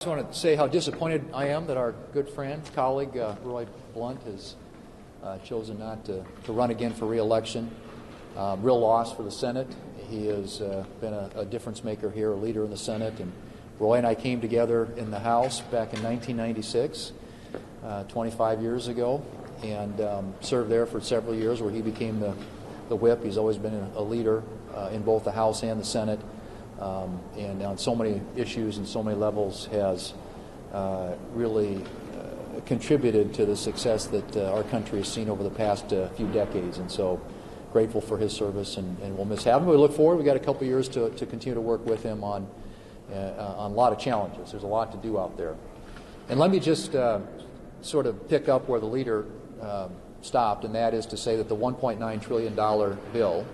I just want to say how disappointed I am that our good friend, colleague, Roy Blunt has chosen not to run again for re-election. Real loss for the Senate. He has been a difference maker here, a leader in the Senate. And Roy and I came together in the House back in 1996, 25 years ago, and served there for several years where he became the whip. He's always been a leader in both the House and the Senate. And on so many issues and so many levels has really contributed to the success that our country has seen over the past few decades. And so grateful for his service, and we'll miss having him. We look forward. We've got a couple years to continue to work with him on a lot of challenges. There's a lot to do out there. And let me just sort of pick up where the leader stopped, and that is to say that the $1.9 trillion bill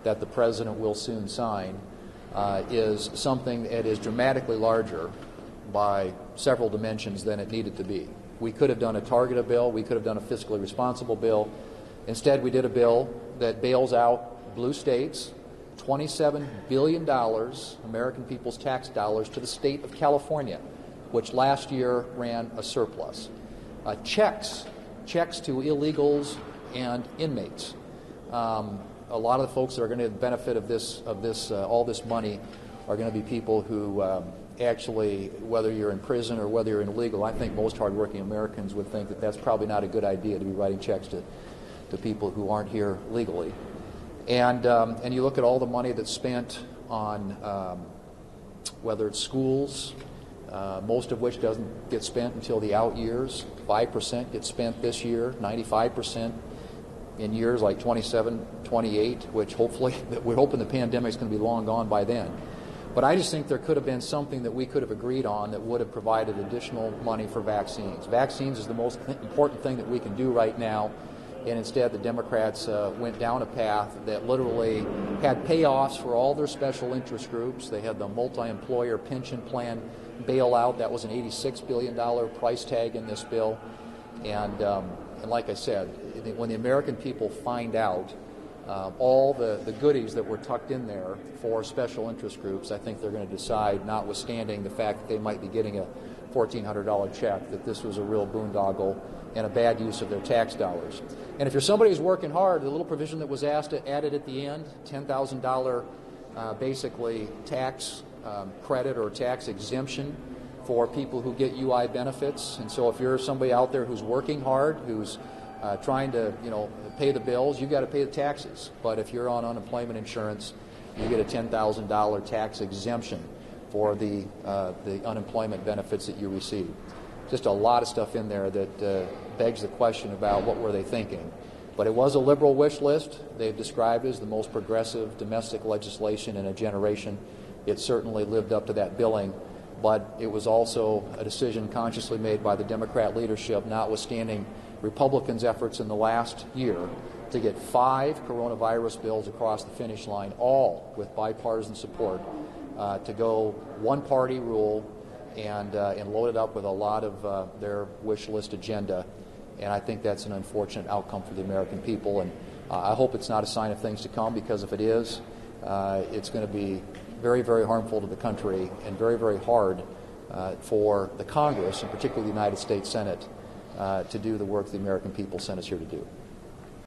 that the President will soon sign is something that is dramatically larger by several dimensions than it needed to be. We could have done a targeted bill. We could have done a fiscally responsible bill. Instead, we did a bill that bails out blue states, $27 billion, American people's tax dollars, to the state of California, which last year ran a surplus. Checks to illegals and inmates. A lot of the folks that are going to have the benefit of all this money are going to be people who actually, whether you're in prison or whether you're illegal, I think most hardworking Americans would think that that's probably not a good idea to be writing checks to people who aren't here legally. And you look at all the money that's spent on whether it's schools, most of which doesn't get spent until the out years. 5% gets spent this year, 95% in years like 27, 28, which hopefully, we're hoping the pandemic's going to be long gone by then. But I just think there could have been something that we could have agreed on that would have provided additional money for vaccines. Vaccines is the most important thing that we can do right now, and instead the Democrats went down a path that literally had payoffs for all their special interest groups. They had the multi-employer pension plan bailout. That was an $86 billion price tag in this bill. And like I said, when the American people find out all the goodies that were tucked in there for special interest groups, I think they're going to decide, notwithstanding the fact that they might be getting a $1,400 check, that this was a real boondoggle and a bad use of their tax dollars. And if you're somebody who's working hard, the little provision that was added at the end, $10,000 basically tax credit or tax exemption for people who get UI benefits. And so if you're somebody out there who's working hard, who's trying to pay the bills, you've got to pay the taxes. But if you're on unemployment insurance, you get a $10,000 tax exemption for the unemployment benefits that you receive. Just a lot of stuff in there that begs the question about what were they thinking. But it was a liberal wish list. They've described it as the most progressive domestic legislation in a generation. It certainly lived up to that billing. But it was also a decision consciously made by the Democrat leadership, notwithstanding Republicans' efforts in the last year, to get 5 coronavirus bills across the finish line, all with bipartisan support, to go one-party rule and load it up with a lot of their wish list agenda. And I think that's an unfortunate outcome for the American people. And I hope it's not a sign of things to come, because if it is, it's going to be very, very harmful to the country and very, very hard for the Congress, and particularly the United States Senate, to do the work the American people sent us here to do.